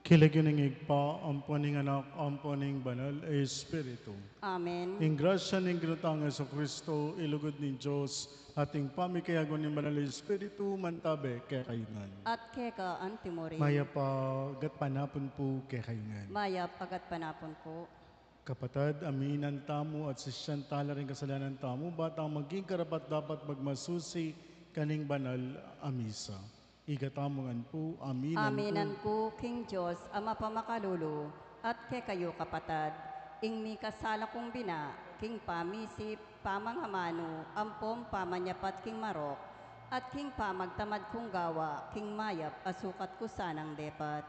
Kilaginingig pa, amponing anak, amponing banal, Espiritu. Amen. Ing grasya ng ginutang sa Kristo, ilugod ni Diyos, ating pamikayagon ni banal Espiritu, mantabe kay kayungan. At keka antimori. Maya pa, gat panapon po kay kayungan. Maya pagat panapon ko. Kapatid, aminan tamo at sisyan tala rin kasalanan tamo, batang maging karapat dapat magmasusi kaning banal amisa. Igatamongan po, aminan Aminan po. ko, King Diyos, Ama pamakalulo, at kay kayo kapatad, ing mi kasala kong bina, King pamisip, pamanghamano, ampom pamanyapat King marok, at King pamagtamad kong gawa, King mayap, asukat ko sanang depat.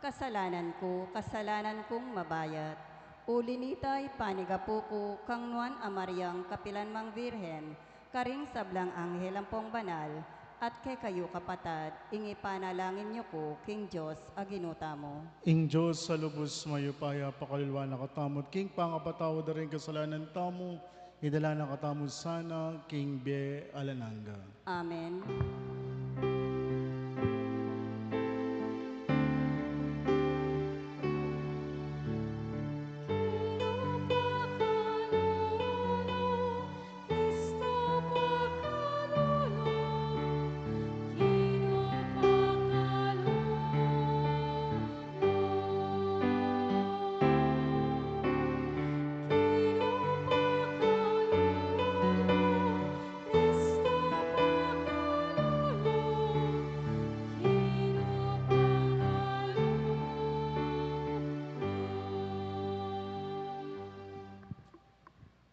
Kasalanan kong mabayat. Ulinitay panigapo ko, kang nuan amaryang kapilan mang virhen, karing sablang anghel ampong banal, at kay kayo kapatad, ingi panalangin niyo ko, King Diyos, aginuta mo. Ing Diyos sa lubos mayupaya pakalilwa na katamot, King pangapatawa da rin kasalanan tamo, idala na katamot sana, King Be Alananga. Amen.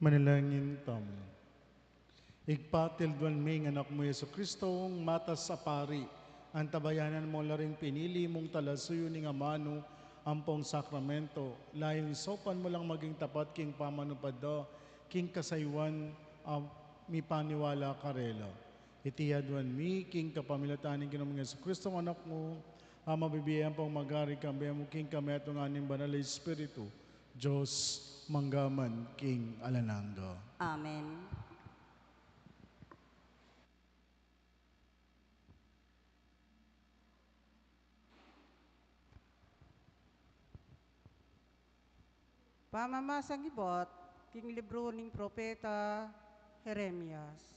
Manalangin tamo. Igpatil duan may anak mo Yeso Kristong matas sa pari, ang tabayanan mo la rin pinili mong talasuyo ni Amano, ampong sakramento, layong sopan mo lang maging tapat king pamanupada, king kasaywan, mi paniwala karela. Itiyaduan mi, king kapamilatanin kinamang Yeso Kristong anak mo, mabibiyan pong magari kami mo king kami atong aning banal na Espiritu, Diyos manggaman king alananga. Amen. Pamamasang ibot, king libro ning propeta Jeremias.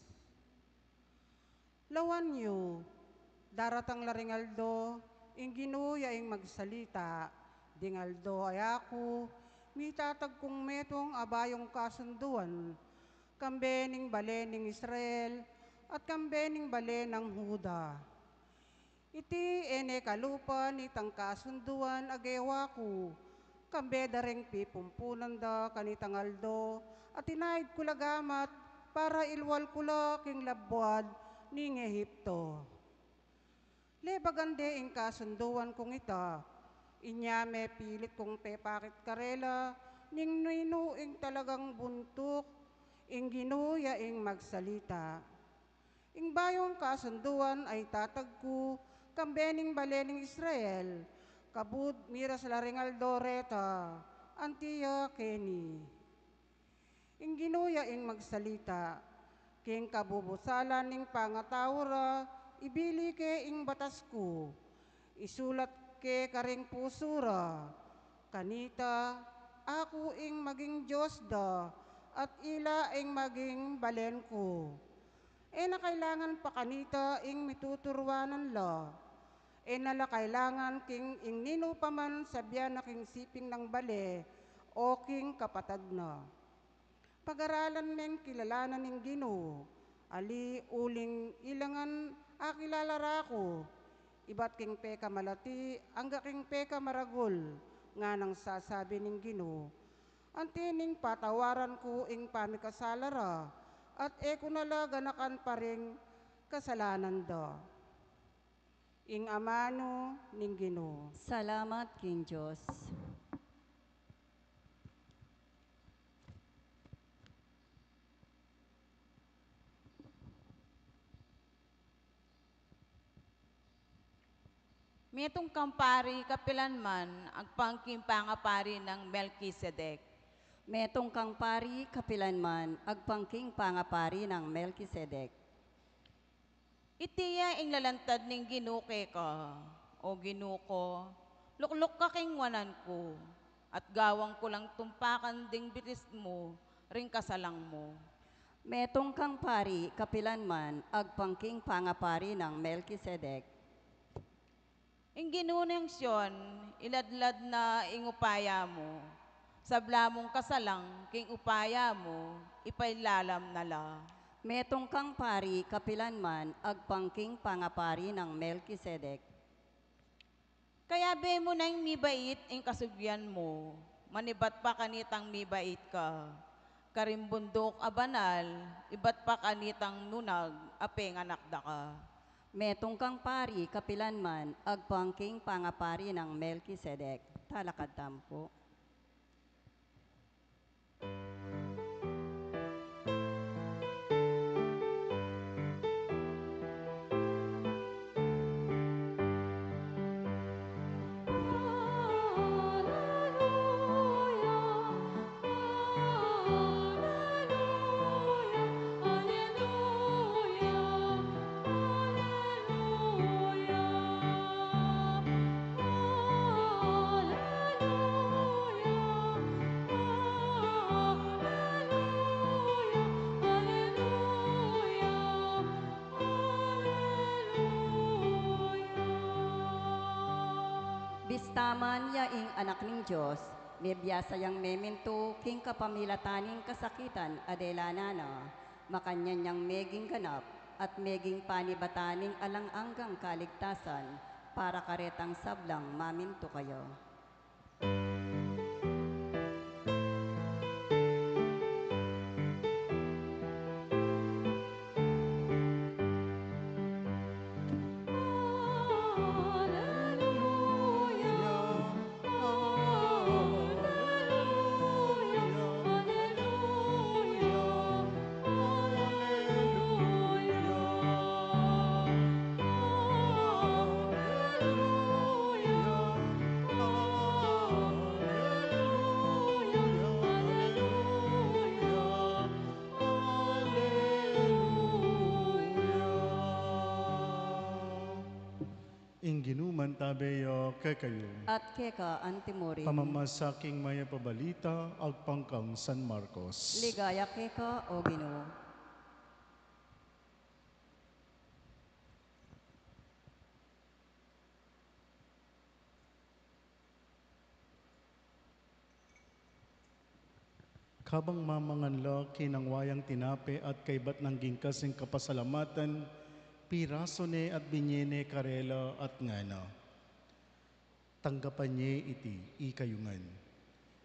Lawan niyo, daratang laringaldo, ing ginuya ing magsalita, dingaldo ay ako, mitatag kong metong abayong kasunduan, kambening bale ning Israel, at kambening bale ng Huda. Iti ene kalupan itang kasunduan agewa ko, kambe dareng pipumpunan da kanitangaldo, at inaid kulagamat para ilwal kula king labwad ning Ehipto. Lebagande ing kasunduan kong ita, inyame pilit kong pepakit karela, ning nino ing talagang buntok, ing ginuya ing magsalita. Ing bayong kasunduan ay tatagku, kambening balening Israel, kabud miras laringal doreta, antiya keni. Ing ginuya ing magsalita, king kabubusalan ning pangatawra, ibili ke ing batas ko, isulat ke karing pusura, kanita, ako ing maging Diyos da, at ila ing maging balen ko. Na kailangan pa kanita ing mituturwanan la, nala kailangan king ing nino paman sabyan na king siping ng bale, o king kapatad na. Pag-aralan meng kilalanan ng Ginoo, ali uling ilangan akilalara ko, ibat king peka malati, angga king peka maragul, nga nang sasabi ng Ginoo. Antining patawaran ko ing pamikasalara, at kunala ganakan pa ring kasalanan da. Ing amano ning Ginoo. Salamat, King Diyos. Mitong kampari kapilanman, agpangking pangapari ng Melchizedek. Metong kang pari, kapilanman, agpangking pangapari ng Melchizedek. Itiya ing lalantad ning ginuke ka, o ginuko, Luklok ka kingwanan ko, at gawang ko lang tumpakan ding bitis mo, ring kasalang mo. Metong kang pari, kapilanman, agpangking pangapari ng Melkisedek. Ing ginunang siyon, iladlad na ingupaya mo. Sabla mong kasalang, king upaya mo, ipailalam nala. Metong kang pari, kapilanman, agpangking pangapari ng Melkisedek. Kaya be mo na yung mibait ing kasubyan mo, manibat pa kanitang mibait ka. Karimbundok abanal, ibat pa kanitang nunag, apeng anak da ka. Metong kang pari, kapilanman, agpangking pangapari ng Melkisedek. Talakad tampo. Bistaman yaing anak ning Diyos, mebiyasayang meminto king kapamilataning kasakitan adelanana, makanyan niyang meging ganap at meging panibataning alang-anggang kaligtasan, para karetang sablang maminto kayo. Ingginuman tabeyo kakayo. At keka antimori, Pamamasaking maya pabalita, agpangkang San Marcos. ligaya keka o Ginoo. Kabang mamanganla kinangwayang tinape at kaybat ng gingkasing kapasalamatan, piraso ne at binyene karela at ngana. Tanggapan niya iti, ikayungan.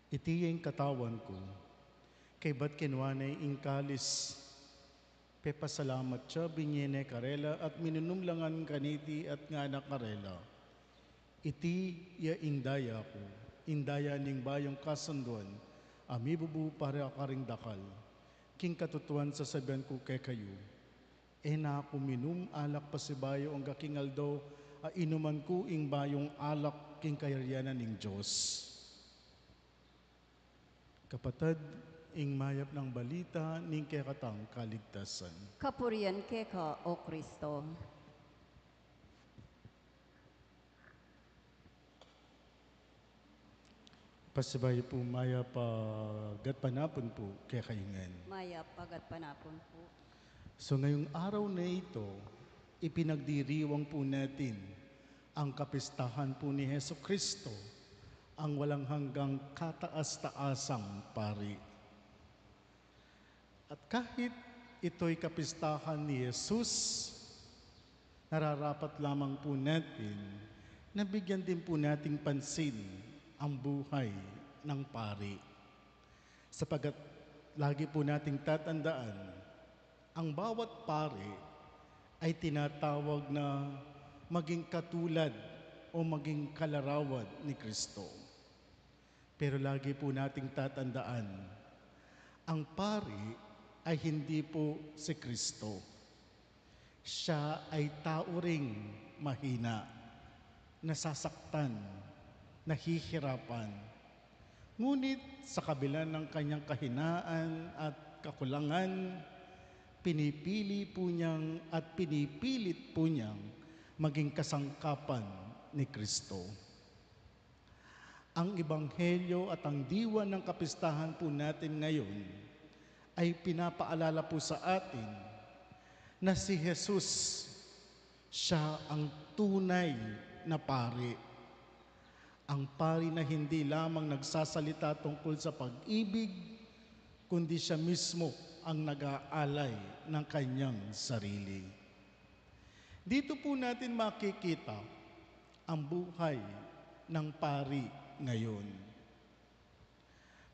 Iti yung katawan ko, kaybat kinwanay ingkalis, pepasalamat siya binyene karela at minunumlangan kaniti at ngana karela. Iti ya indaya ko, indaya ning bayong kasunduan, amibubu para akaring dakal, king katutuan sa sabihan ko kay kayo. Na ako minum alak pasibayo ang gakingaldo, inuman ko ing bayong alak king kayaryanan ning Diyos. Kapatid, ing mayap ng balita ning kekatang kaligtasan. Kapurian keka o Kristo. Pasibayo po maya pagat panapon po kay kayungan. Maya pagat panapon po. So ngayong araw na ito, ipinagdiriwang po natin ang kapistahan po ni Heso Kristo, ang walang hanggang kataas-taasang pari. At kahit ito'y kapistahan ni Jesus, nararapat lamang po natin na bigyan din po nating pansin ang buhay ng pari. Sapagat lagi po nating tatandaan, ang bawat pari ay tinatawag na maging katulad o maging kalarawan ni Kristo. Pero lagi po nating tatandaan, ang pari ay hindi po si Kristo. Siya ay tao ring mahina, nasasaktan, nahihirapan. Ngunit sa kabila ng kanyang kahinaan at kakulangan, pinipili po niyang at pinipilit po niyang maging kasangkapan ni Kristo. Ang Ebanghelyo at ang diwa ng kapistahan po natin ngayon ay pinapaalala po sa atin na si Jesus, siya ang tunay na pari. Ang pari na hindi lamang nagsasalita tungkol sa pag-ibig, kundi siya mismo ang nag-aalay ng kanyang sarili. Dito po natin makikita ang buhay ng pari ngayon.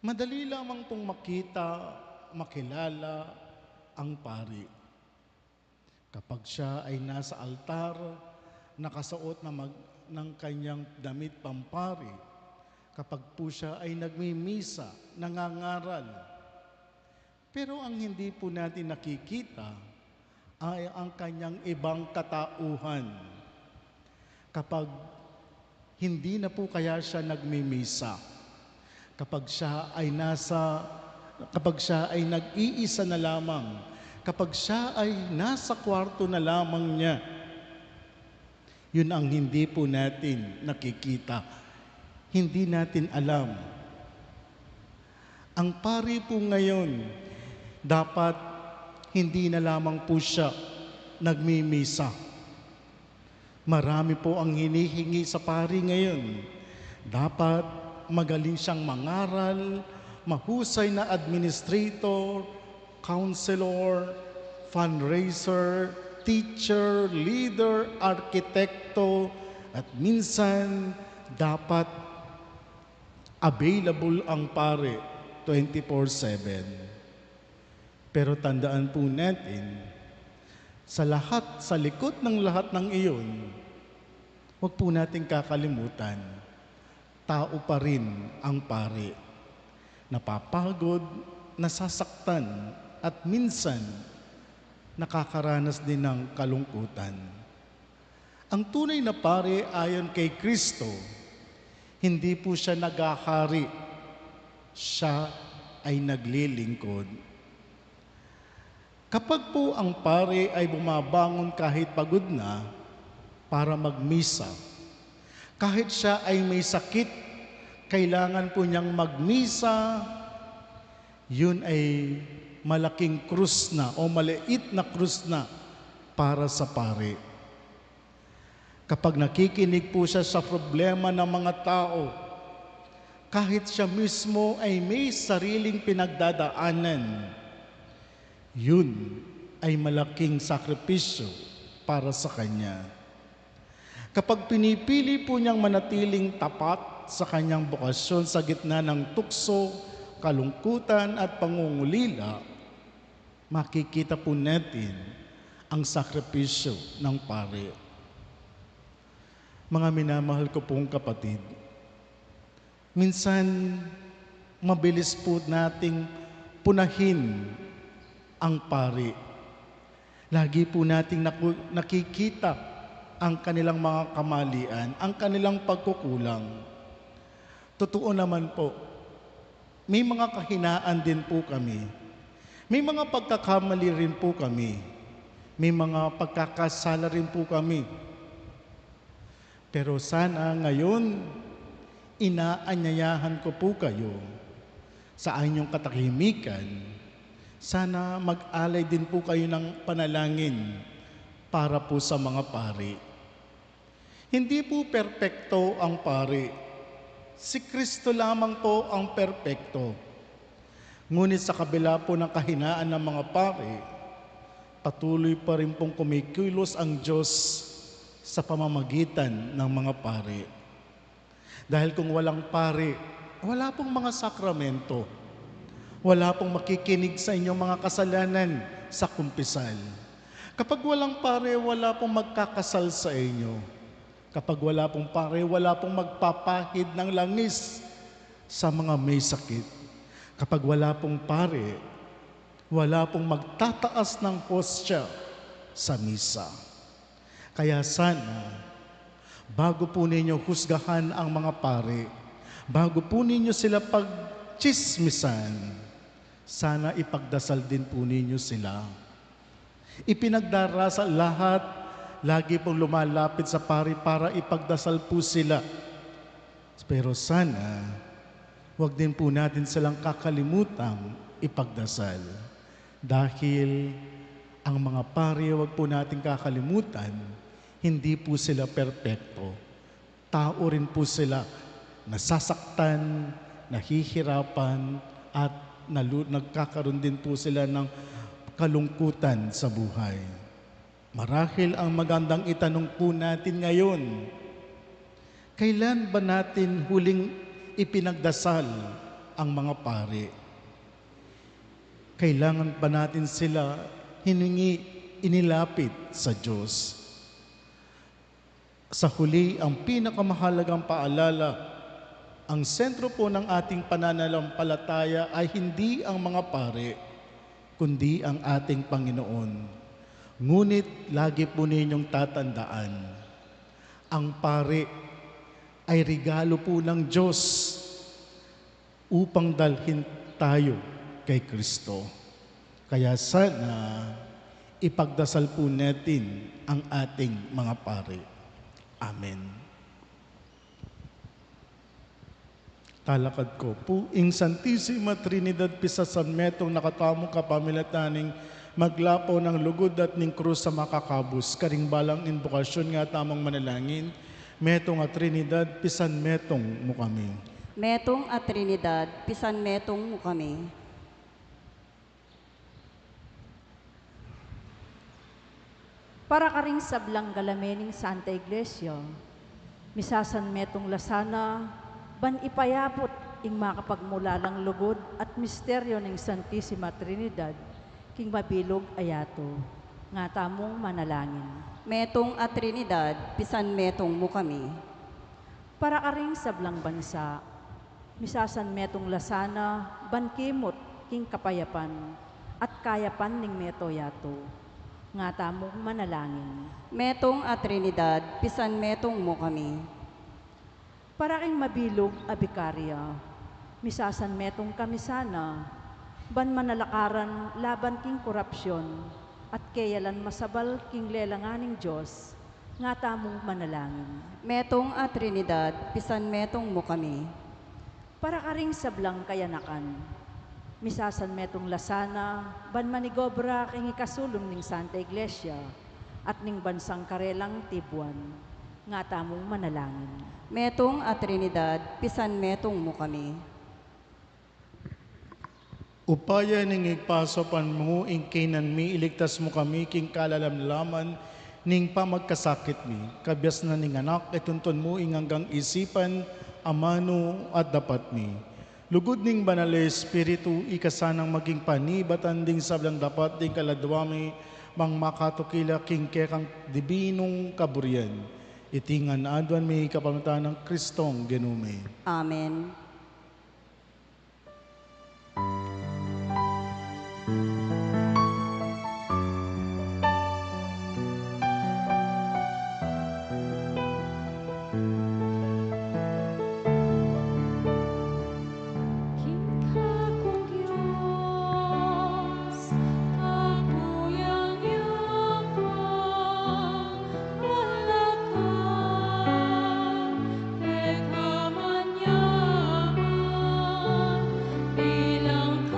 Madali lamang pong makita, makilala ang pari. Kapag siya ay nasa altar, nakasuot ng kanyang damit pampari, kapag po siya ay nagmimisa, nangangaral. Pero ang hindi po natin nakikita ay ang kanyang ibang katauhan. Kapag hindi na po kaya siya nagmimisa, kapag siya ay nag-iisa na lamang, kapag siya ay nasa kwarto na lamang niya, yun ang hindi po natin nakikita. Hindi natin alam. Ang pari po ngayon, dapat hindi na lamang po siya nagmimisa. Marami po ang hinihingi sa pari ngayon. Dapat magaling siyang mangaral, mahusay na administrator, counselor, fundraiser, teacher, leader, arkitekto, at minsan dapat available ang pare 24/7. Pero tandaan po natin, sa likod ng lahat ng iyon, huwag po natin kakalimutan, tao pa rin ang pari. Napapagod, nasasaktan, at minsan nakakaranas din ng kalungkutan. Ang tunay na pari ayon kay Kristo, hindi po siya naghahari, siya ay naglilingkod. Kapag po ang pari ay bumabangon kahit pagod na para magmisa, kahit siya ay may sakit, kailangan po niyang magmisa, yun ay malaking krus na o maliit na krus na para sa pari. Kapag nakikinig po siya sa problema ng mga tao, kahit siya mismo ay may sariling pinagdadaanan, yun ay malaking sakripisyo para sa kanya. Kapag pinipili po niyang manatiling tapat sa kanyang bokasyon sa gitna ng tukso, kalungkutan at pangungulila, makikita po natin ang sakripisyo ng pari. Mga minamahal ko pong kapatid, minsan mabilis po nating punahin ang pari. Lagi po nating nakikita ang kanilang mga kamalian, ang kanilang pagkukulang. Totoo naman po, may mga kahinaan din po kami. May mga pagkakamali rin po kami. May mga pagkakasala rin po kami. Pero sana ngayon, inaanyayahan ko po kayo sa inyong katahimikan. Sana mag-alay din po kayo ng panalangin para po sa mga pari. Hindi po perpekto ang pari. Si Kristo lamang po ang perpekto. Ngunit sa kabila po ng kahinaan ng mga pari, patuloy pa rin pong kumikilos ang Diyos sa pamamagitan ng mga pari. Dahil kung walang pari, wala pong mga sakramento. Wala pong makikinig sa inyong mga kasalanan sa kumpisal. Kapag walang pare, wala pong magkakasal sa inyo. Kapag wala pong pare, wala pong magpapahid ng langis sa mga may sakit. Kapag wala pong pare, wala pong magtataas ng hostya sa misa. Kaya sana, bago po ninyo husgahan ang mga pare, bago po ninyo sila pagchismisan, sana ipagdasal din po ninyo sila. Ipinagdarasal lahat, lagi pong lumalapit sa pari para ipagdasal po sila. Pero sana, wag din po natin silang kakalimutang ipagdasal. Dahil ang mga pari, wag po natin kakalimutan, hindi po sila perpekto. Tao rin po sila, nasasaktan, nahihirapan, at nagkakaroon din po sila ng kalungkutan sa buhay. Marahil ang magandang itanong po natin ngayon, kailan ba natin huling ipinagdasal ang mga pari? Kailangan ba natin sila inilapit sa Diyos? Sa huli, ang pinakamahalagang paalala, ang sentro po ng ating pananampalataya ay hindi ang mga pari, kundi ang ating Panginoon. Ngunit lagi po ninyong tatandaan, ang pari ay regalo po ng Diyos upang dalhin tayo kay Kristo. Kaya sana ipagdasal po natin ang ating mga pari. Amen. Talakad ko, Puing Santissima Trinidad Pisa San Metong nakatamong kapamilataning maglapaw ng lugod at ning krus sa makakabus, karingbalang invokasyon nga tamang manalangin, Metong at Trinidad, Pisan Metong mo kami. Metong at Trinidad, pisan metong mo kami. Para ka ring sablang galamening Santa Iglesia, misasan metong lasana, ban ipayapot ing makapagmulalang lugod at misteryo ng Santissima Trinidad, king mabilog ayato, nga tamong manalangin. Metong at Trinidad, pisan metong mo kami. Para ka ring sablang bansa, misasan metong lasana, ban kimot king kapayapan, at kayapan ning meto yato, nga tamong manalangin. Metong at Trinidad, pisan metong mo kami. Para king mabilog a bikarya, misasan metong kamisana, ban manalakaran laban king korupsyon, at kayalan masabal king lelanganing Diyos, nga tamong manalangin. Metong at Trinidad, pisan metong mo kami. Para ka ring sablang kayanakan, misasan metong lasana, ban manigobra king ikasulong ning Santa Iglesia, at ning bansang karelang Tibuan, nga tamong manalangin. Metong at Trinidad, pisan metong mo kami. Upaya ning igpasopan mo, ing kinan mi, iligtas mo kami, king kalalamlaman, ning pamagkasakit mi. Kabyas na ning anak, itunton mo, ing hanggang isipan, amano at dapat mi. Lugod ning banal Espiritu, ikasanang maging panibatan ding sablang dapat ding kaladwami, mang makatukila king kekang dibinong kaburian. Itingan adwan mi kapamataan ng Kristong genume. Amen. Bilang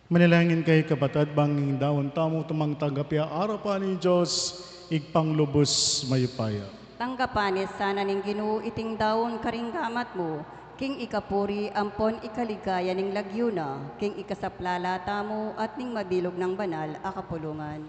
Manalangin kay kapatid banging daon tamo tumang tanggapya arapan ni Diyos igpanglubos mayupaya. Tanggapanis sana ning Ginoo iting daon karinggamat mo, king ikapuri ampon ikaligaya ning lagyuna, king ikasaplalata mo at ning mabilog ng banal akapulungan.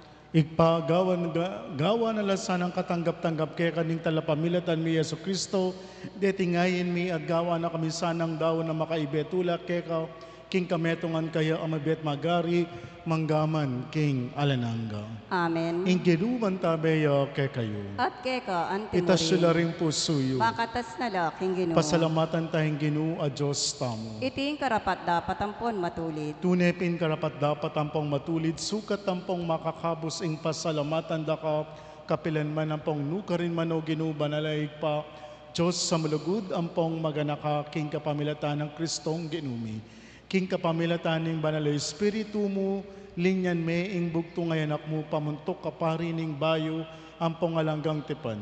Gawa na lasan ang katanggap-tanggap kay kaning talapamilatan mi Yesu Kristo, detingayin mi at gawa na kami sanang daw na makaibetulak kay ka, king kametungan kaya amabet magari, manggaman king alananga. Amen. Ingginuman tabeyo kay kayo. At keka antimori, Itasula rin po suyo. makatas na laking Ginoo. Pasalamatan tayong Ginoo a Diyos tamo. Iting karapat dapat ampon matulid. Tunepin karapat dapat tampong matulid, sukat tampong makakabos ing pasalamatan daka, kapilan man ampong nukarin man o Ginoo banalaig pa, Diyos sa malugod ampong maganaka king kapamilatan ng Kristong ginumi. King kapamilatan ng banal na Espiritu mo, linyan me ing bugto ngayanak mo, pamuntok kapari ning bayo, ampong alanggang tipan.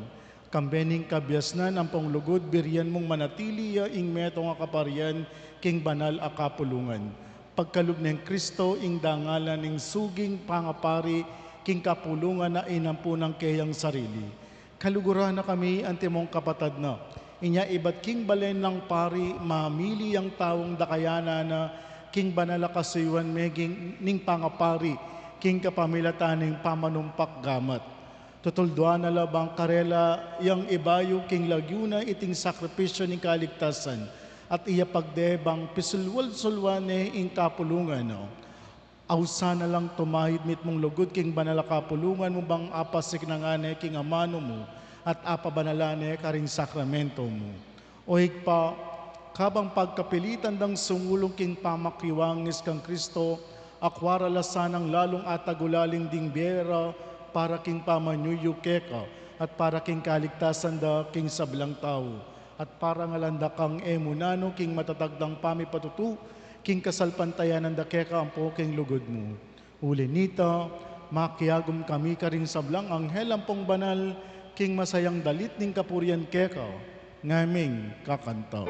Kambening kabyasnan, ampong lugod, biryan mong manatili, ing meto nga kaparian, king banal akapulungan. Pagkalub ng Kristo, ing dangalan ning suging pangapari, king kapulungan na inampo ng kayang sarili. Kaluguran na kami, antimong kapatad na, inya iba't king balen ng pari, mamili ang taong dakayana na king banala kasaywan meging ning pangapari, king kapamilatan ning pamanumpak gamat. Tutulduan na labang karela, yang ibayo king lagyuna iting sakripisyo ning kaligtasan, at iya pagdebang pisulwal-sulwane ing kapulungan. Awsa na lang tumahid mit mong lugod king banala kapulungan mo bang apasik na nga king amano mo, at apabanalane karing sakramento mo. O higpa, kabang pagkapilitan dang sumulong king pamakiwangis kang Kristo, akwara lasanang lalong atagulaling ding biyera, para king pamanyuyo keka, at para king kaligtasan da king sablang tao, at para ngalanda kang emunano king matatagdang pamipatutu, king kasalpantayanan da keka ang po king lugod mo. Uli nita, makiagom kami karing sablang anghel ampong banal, king masayang dalit ning kapurian keka, ngaming kakanta.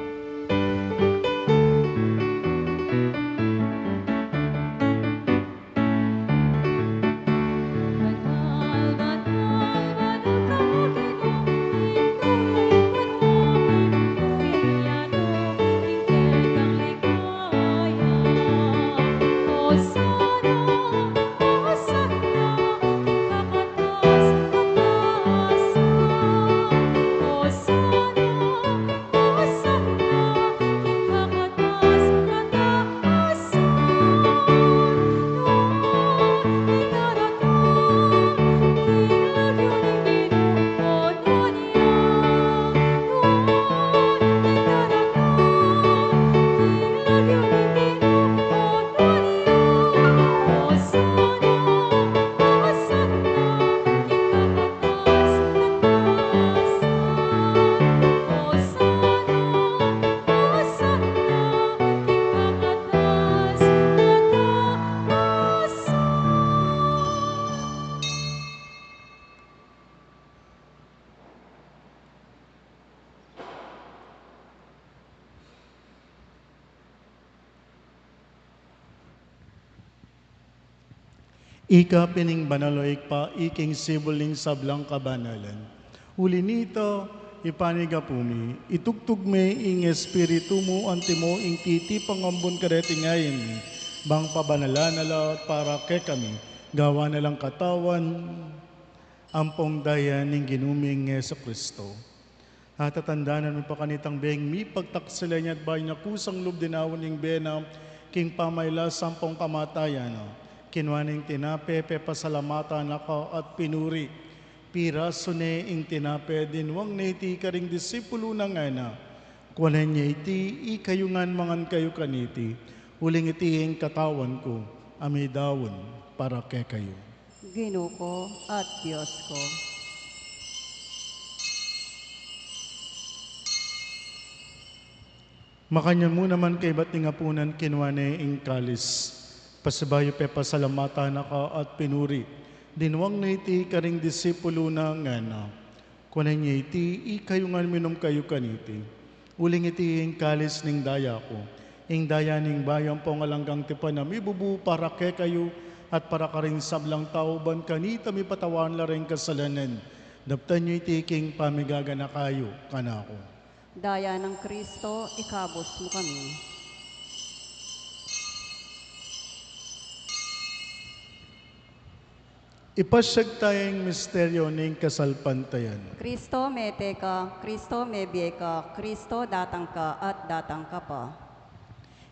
Ika pining banaloik pa, iking sibuling sablang kabanalan. Huli nito, ipaniga pumi, itugtug me ing espiritu mo, antimo ing titi pangambon karetingayin mi, bang pabanalan na para ke kami, gawa na lang katawan, ampong daya ning ginuming Yesu Kristo. At tatandanan mo pa kanitang beng mi pagtaksila niya at bay na kusang lubdinawon ning benam, king pamayla sampong kamatayan, kinwaning tinape, pasalamatan ako at pinuri. Pira sune ing tinape, dinwang niti karing disipulo ng ana. Kuwanan niya iti, ikayungan mangan kayo kaniti. Huling iti ing katawan ko, amay dawon para ke kayo. Ginoo ko at Diyos ko. Makanya mo naman kay ba't ngapunan kinwane ing kalis. Pasabayo pe pasalamatan naka at pinuri. Dinwang na iti karing disipulo na ngana. Kunan niya iti, ikayungan minom kayo kaniti. Uling iti ing kalis ning daya ko. ing dayaning bayan pong alanggang tipan na mibubu para ke kayo at para ka rin sablang tauban kanita mi patawan la rin kasalanan. Daptan nyo itiking pamigagana kayo kanako. Daya ng Kristo, ikabos mo kami. Ipasyag tayong misteryo ng kasalpantayan. Kristo mete ka, Kristo mebye ka, Kristo datang ka at datang ka pa.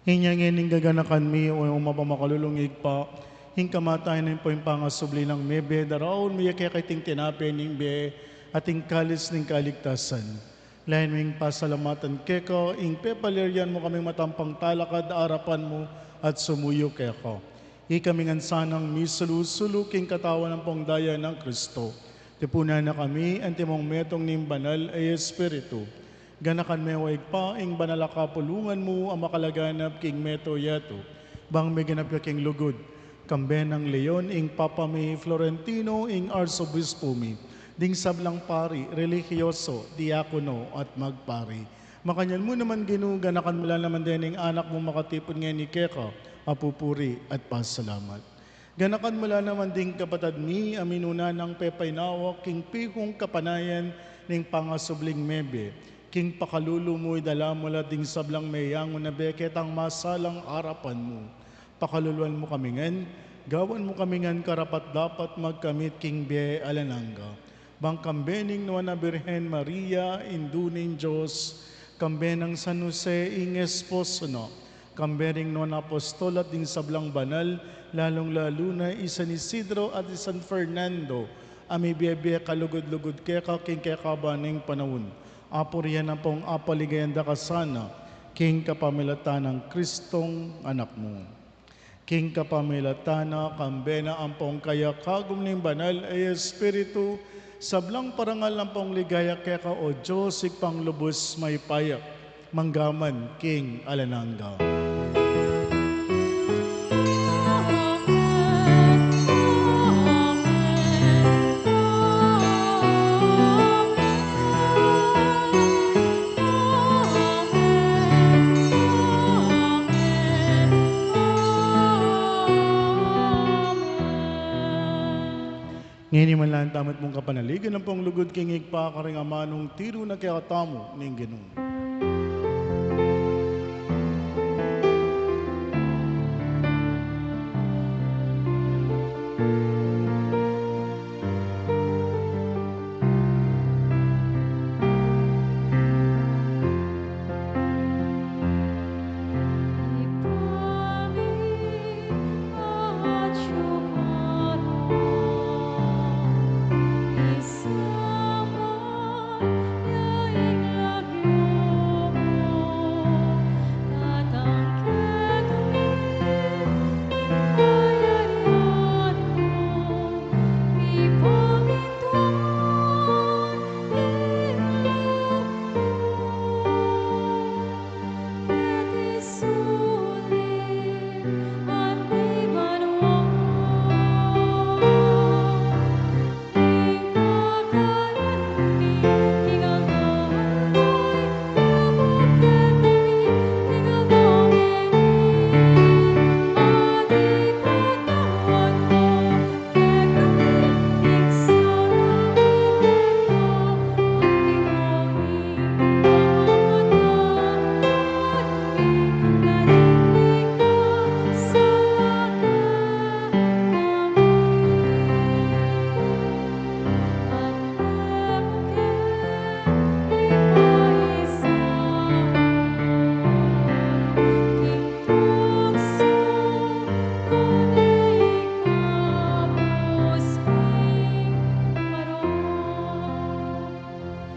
Hinyangin ng gaganakan mi o mapamakalulungig pa, hing kamatayan ng po yung pangasubli ng mebe, daraon mi kaya kiting tinape ng be, ating kalis ng kaligtasan. Lain ming pasalamatan keko, ing pepalerian mo kaming matampang talakad, arapan mo at sumuyo keko. Ikaming sanang misulu-sulu king katawan ng pong daya ng Kristo. Tipuna na kami, antimong metong ning banal ay Espiritu. Ganakan mewaig pa, ing banal kapulungan mo ang makalaganap king meto yato. Bang may ganap king lugod. Kambe ng Leon, ing Papa mi Florentino, ing Arsobispo mi. Ding sablang pari, religyoso, diakono at magpari. Makanyan mo naman ganakan mo lang naman din ing anak mo makatipon ngayon ni Keka, mapupuri at pasalamat. Ganakan mula naman ding kapatad mi, aminuna ng pepainawa, king pihong kapanayan ning pangasubling mebe, king pakalulu mo'y dala mula ding sablang mayango na beket ang masalang harapan mo. Pakaluluan mo kamingan, gawan mo kamingan karapat dapat magkamit king be alananga. Bang kambening no na Birhen Maria, induning Diyos, kambenang San Jose, ing esposo no, kambering non apostol at din sablang banal, lalong-lalo na San Isidro at San Fernando, ami biyebe kalugod-lugod keka king kekabaning panahon. Apo riyan ang pong apaligayanda kasana, king kapamilatan ng Kristong anak mo. King kapamilatana, kambena ang pong kaya kagum ning banal ay Espiritu, sablang parangal ng pong ligaya keka o Diyos, ikpang lubos may payak, manggaman king alananga. Ngayon man lang tamat mong kapanaligan ng pong lugod kingig pa karing amanong tiro na kaya tamo ning Ginoo.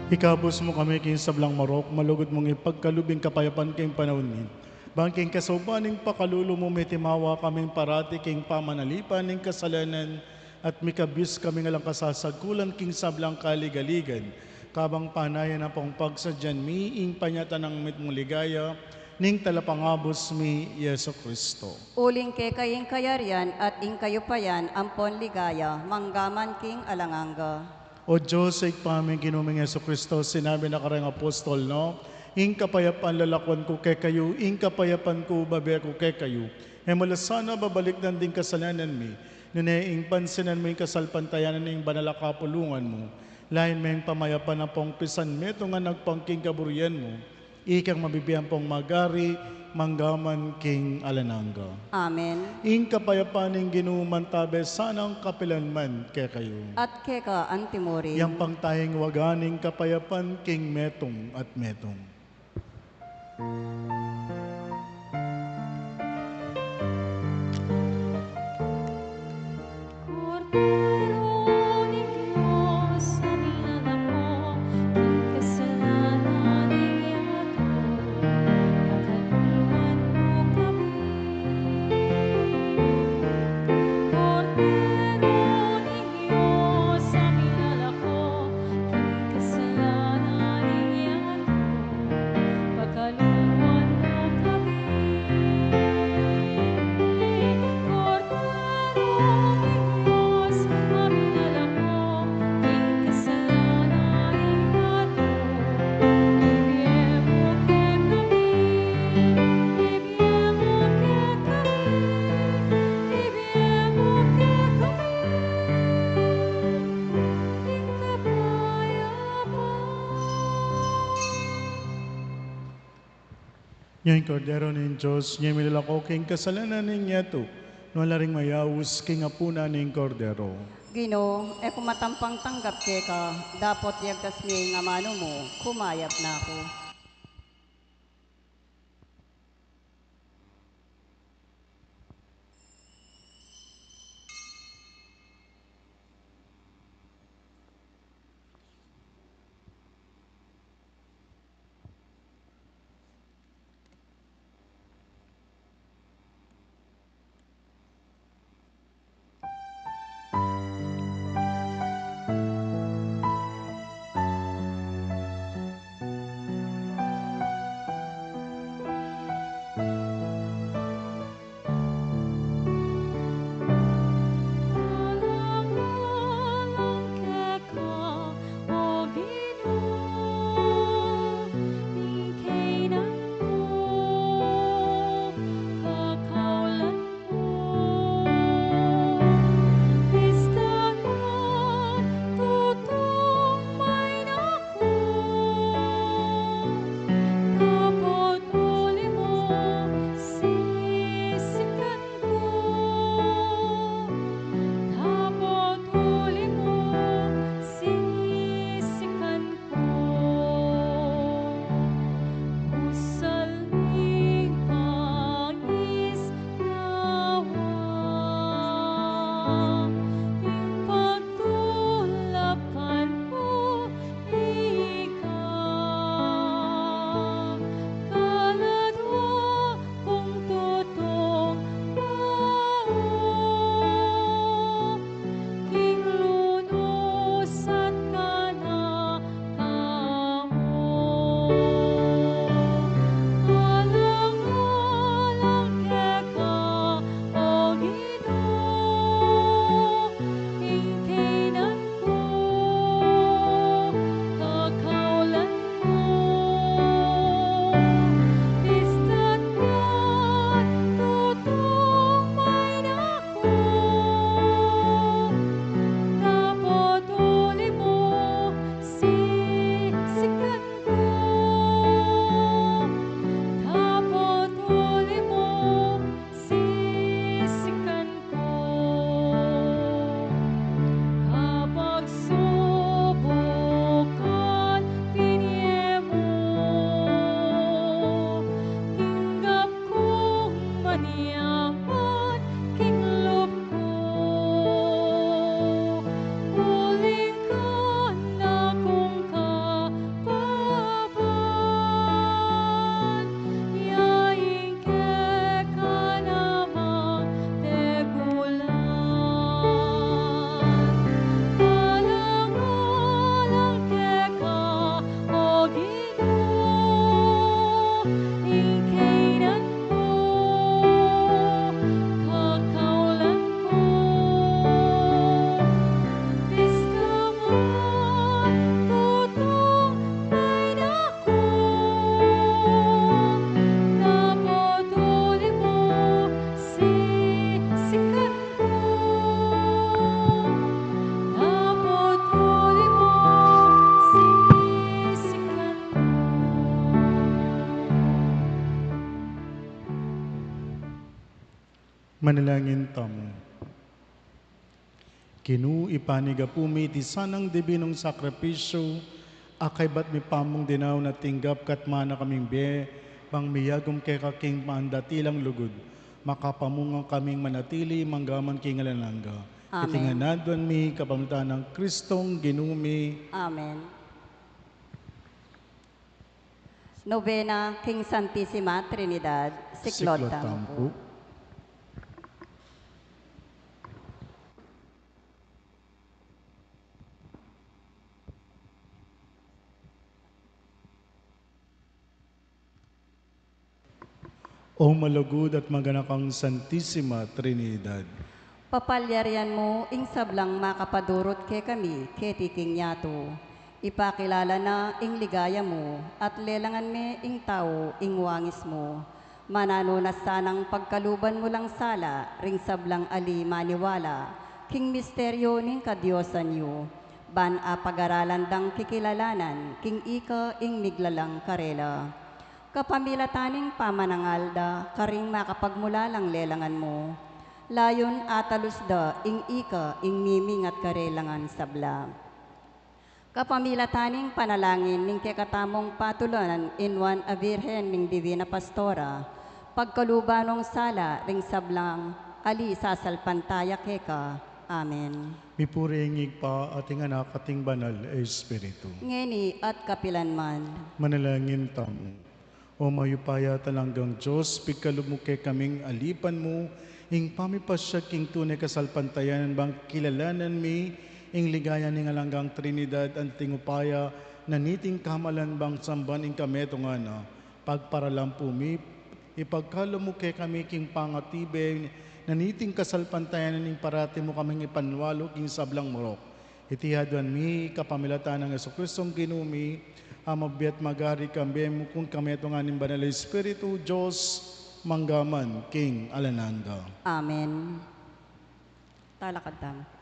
Ikabos mo kami king sablang marok, malugod mong ipagkalubing kapayapan king panahon ni. Bangking kasaubaning pakalulo mo may timawa kaming parati king pamanalipan ning kasalanan at mikabis kami ngalang kasasagkulan king sablang kaligaligan. Kabang panayan na pong pagsadyan mi, ing panyata ng mitmong ligaya, ning talapangabos mi, Yeso Kristo. Uling ke kaying kayarian at ing kayo payan, ampon ligaya, manggaman king alanganga. O Diyos, ay paming ginuming Yeso Kristo, sinabi na karang apostol, no? ing kapayapaan lalakwan ko kay kayo, ing kapayapan ko babe ko kay kayo. E mula sana babalik na din kasalanan mi, nanaing pansinan mo yung kasalpantayanan ng banal kapulungan mo, lain may pamayapan na pong pisan meto nga nagpangking kaburian mo, ikang mabibiyan pong magari, manggaman king alananga. Amen. Ing kapayapaan ng ginumantabe sanang kapilanman kay kayo. At keka antimori. Yang pangtayeng waganing kapayapan king metong at metong. Cordero ni Diyos, aming anak ko, king kasalanan iyato, pagkalooban mo kami. Cordero ni Diyos, aming anak ko, king kasalanan iyato, pagkalooban mo kami. Yung kordero ng Diyos, niya milako king kasalanan niya to, wala ring mayawus king apuna ng kordero. Gino, e kumatampang tanggap keka, dapot yagkas mi nga mano mo, kumayap na ako. Manalangin tamo. Kinu ipaniga pumi ti sanang dibinong sakripisyo, akay ba't mi pamong dinaw na tinggap kat mana kaming be, bang miyagom kay kaking maandatilang lugod, makapamungang kaming manatili manggaman kingalanangga. Amen. Itinganadwan mi kapamitan ng Kristong ginumi. Amen. Novena King Santissima Trinidad, Siklod Tampo. O malugod at maganakang Santissima Trinidad. Papalyarian mo, ing sablang makapadurot ke kami, ke tiking yato. Ipakilala na ing ligaya mo, at lelangan me ing tao, ing wangis mo. Manano na sanang pagkaluban mo lang sala, ring sablang ali maniwala, king misteryo ning kadyosan yu. Ban a pag-aralan dang kikilalanan, king ika ing niglalang karela. Kapamilataning pamanangalda, karing makapagmula lang lelangan mo. Layon atalus da, ing ika, ing miming at karelangan sabla. Kapamilataning panalangin, ning kekatamong patulonan, inwan a virhen ning Divina Pastora. Pagkalubanong sala, ring sablang, ali sasalpantaya keka. Amen. Mipuringig pa ating anak ating banal e Espiritu. Ngeni at kapilanman. Manalangin tamo. O mayupaya talanggang Diyos, pikalumuke kaming alipan mo, ing pamipasya king tunay kasalpantayanan bang kilalanan mi, ing ligaya ning alanggang Trinidad ang tingupaya, naniting kamalan bang samban ing kameto nga na, pagparalampu mi, ipagkalumuke kami king pangatibe, naniting kasalpantayanan ing parati mo kaming ipanwalo king sablang morok. Itihadwan mi, kapamilatan ng Jesucristong ginumi, amabiat magari kambi mo kung kami ito nga ng Banal na Espiritu, Diyos, manggaman, King Alananda. Amen. Talakad tamo.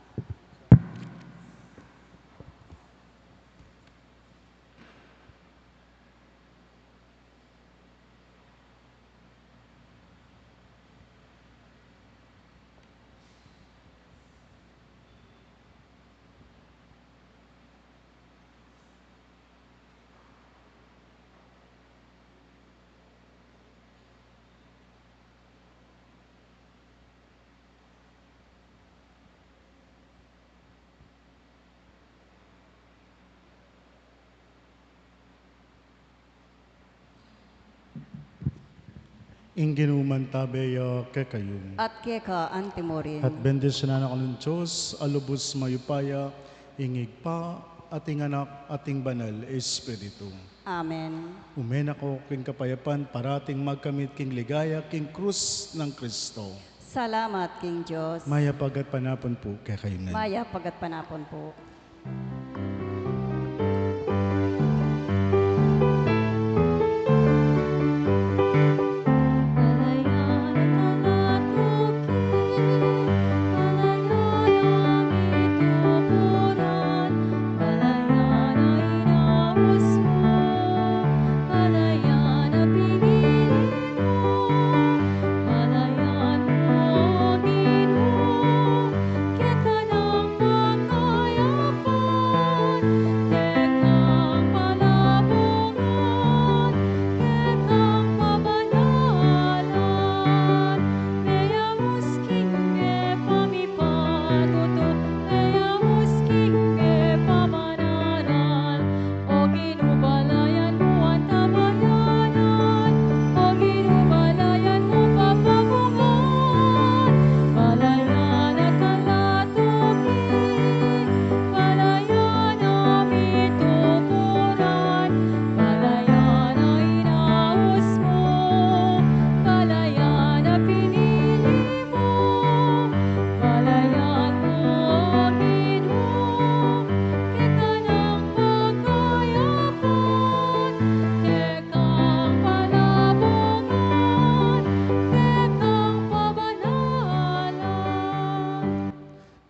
Inginuman tabeya kekayong. At keka antimorin. At bendisyonan ako ng Diyos, alubos mayupaya, ingig pa, ating anak, ating banal, Espiritu. Amen. Umen ako king kapayapan, parating magkamit king ligaya, king krus ng Kristo. Salamat, King Diyos. Maya pagat panapon po kekayungan. Maya pagat panapon po.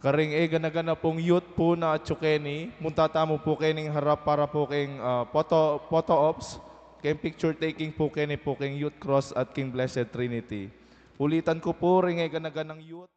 Karing ganagana pong youth po na tsukeni, muntatamo po kening harap para po keng photo ops, keng picture taking po keni po keng youth cross at king blessed Trinity. Ulitan ko po, ringay ganaganang youth.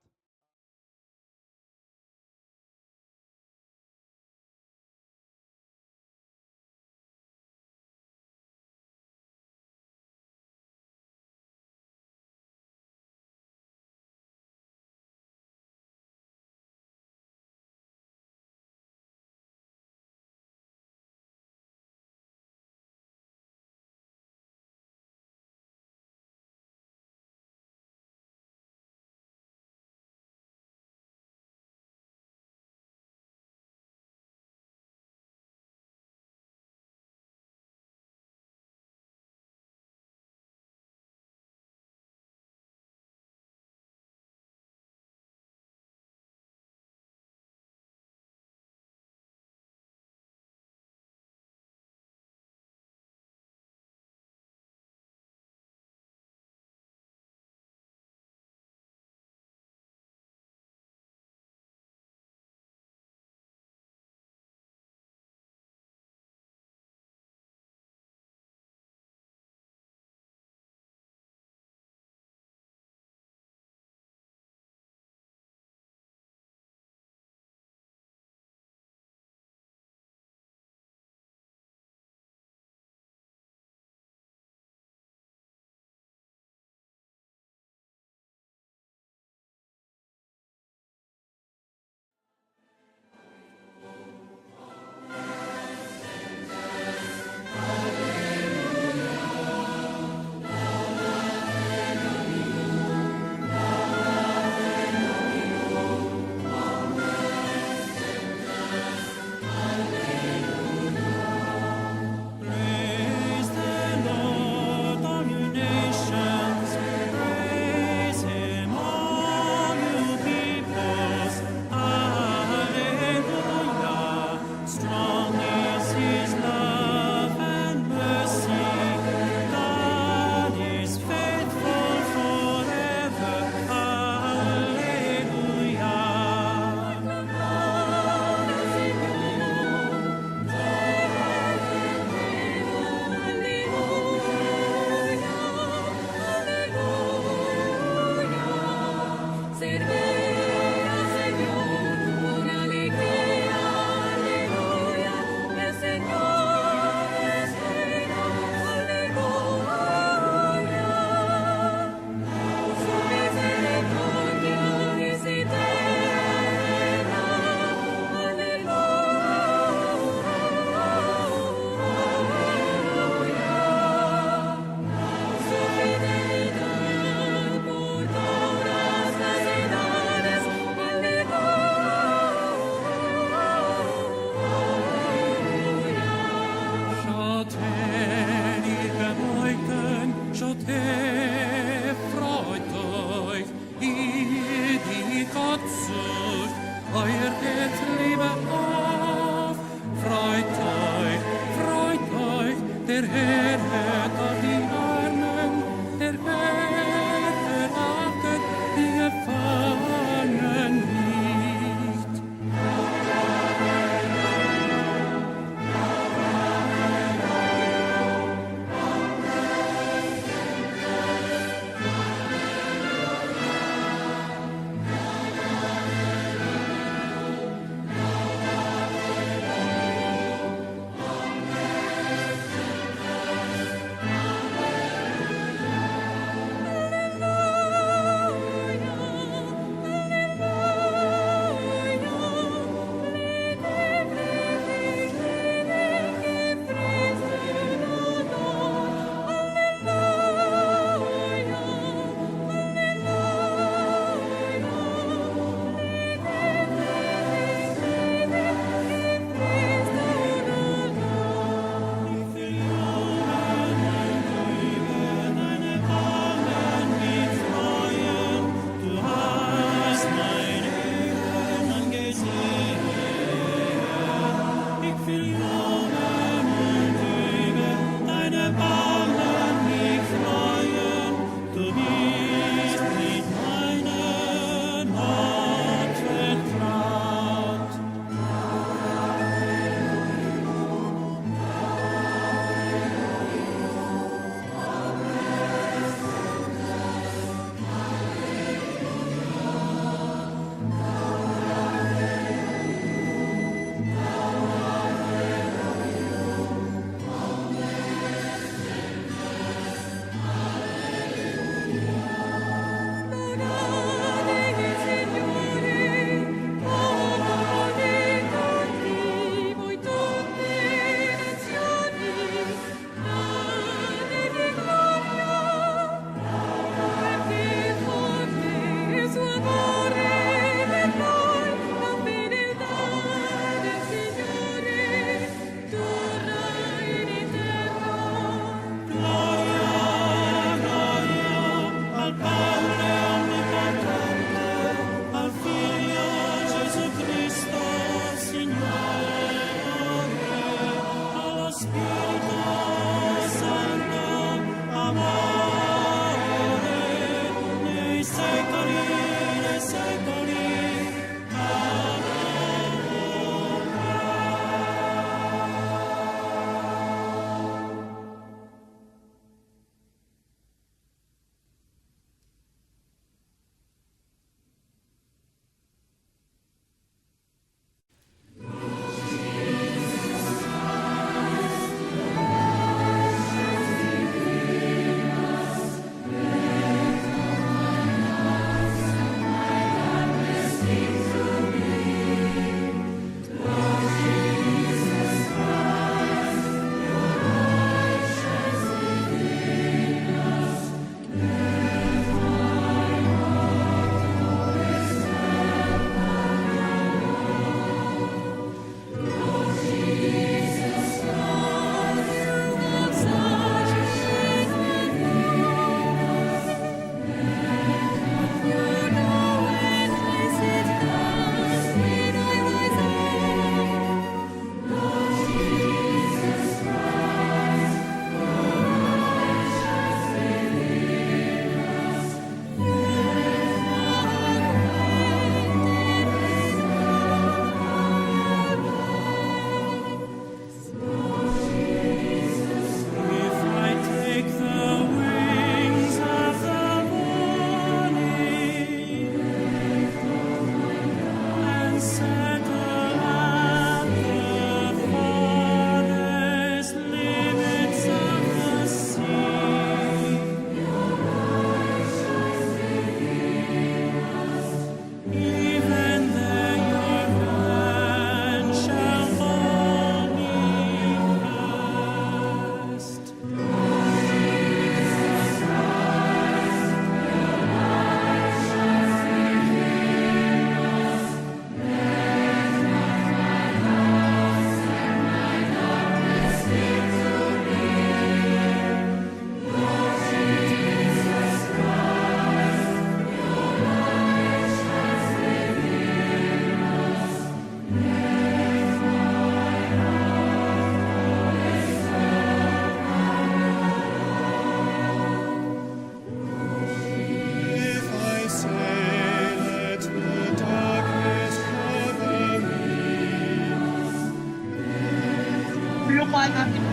ginawa natin.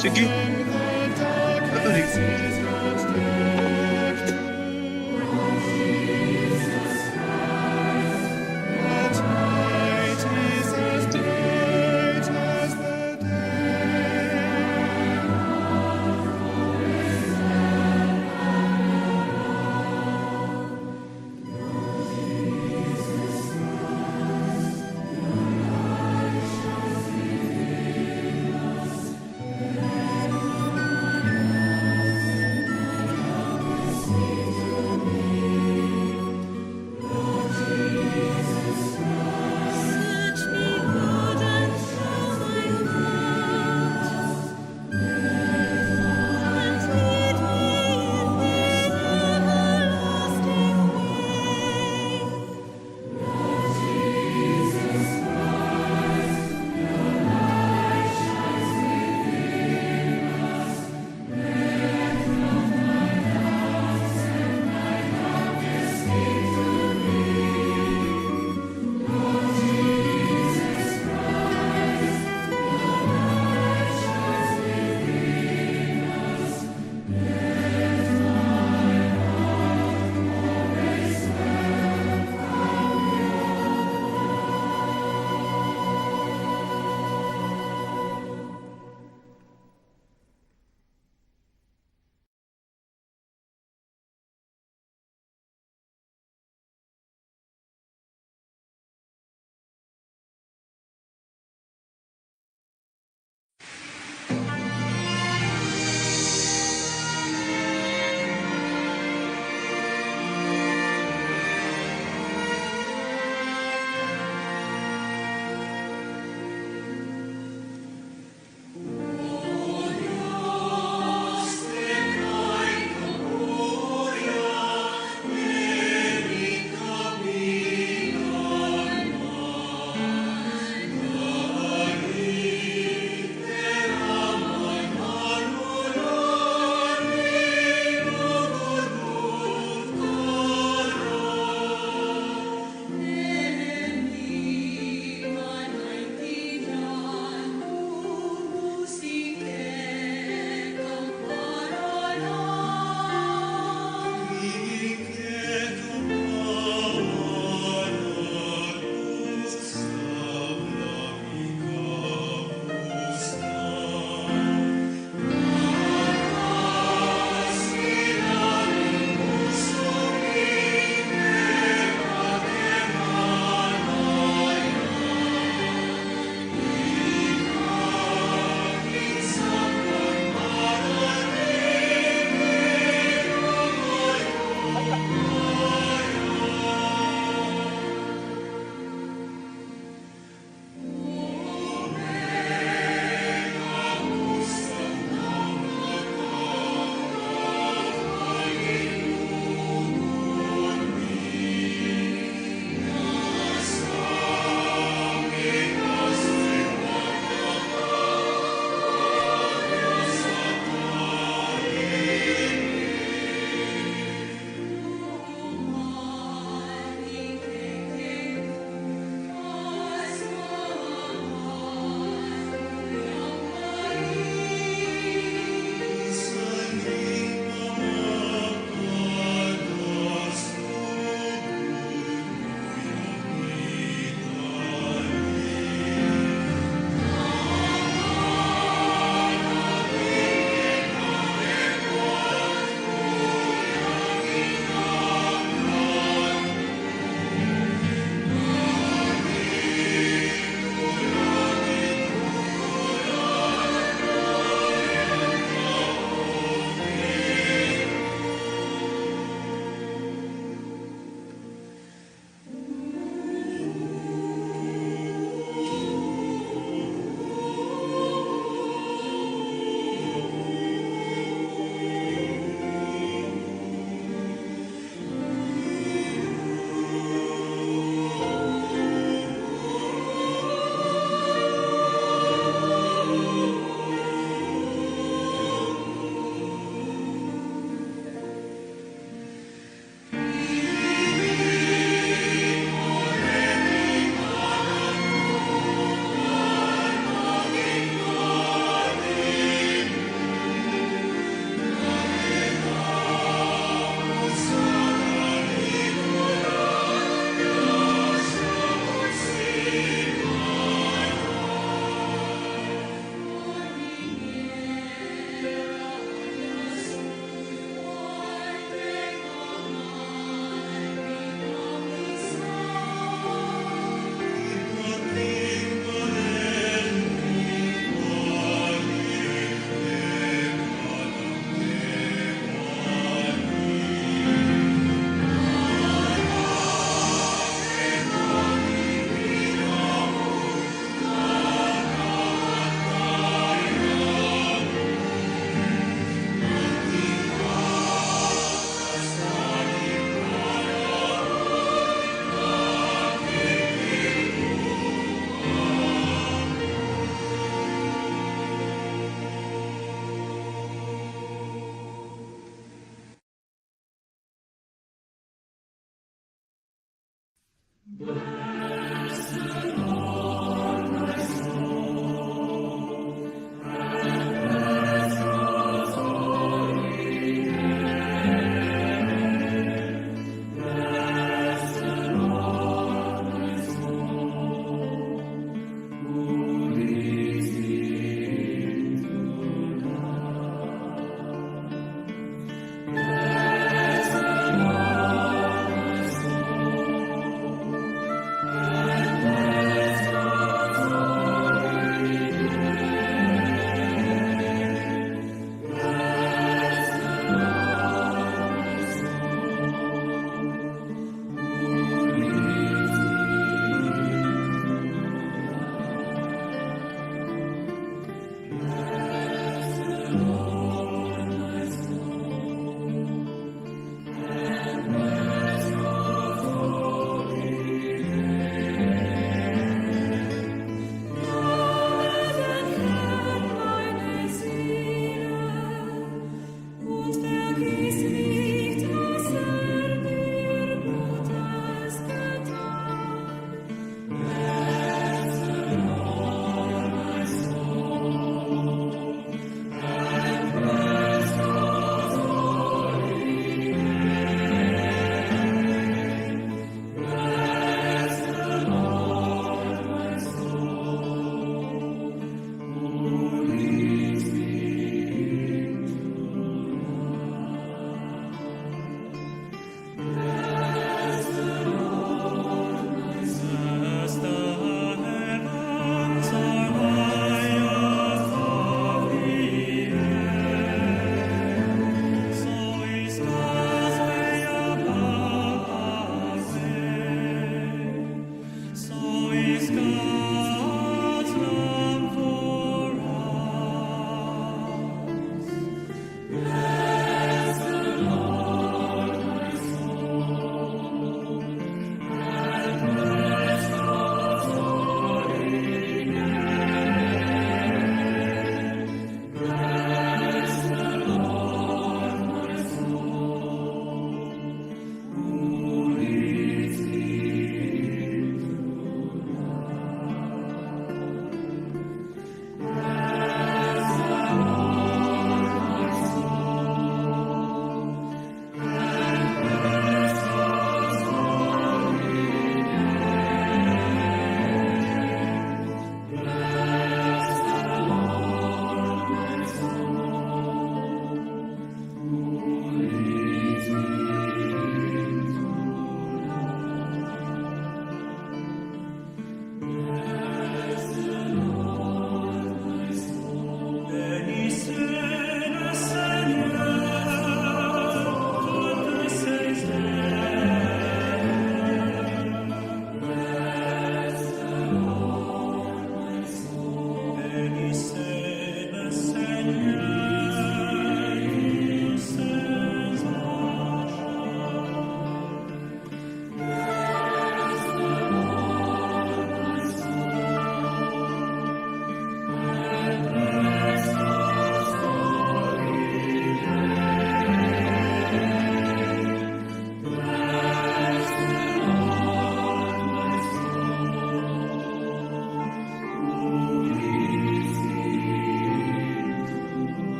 Sige. Tuloy.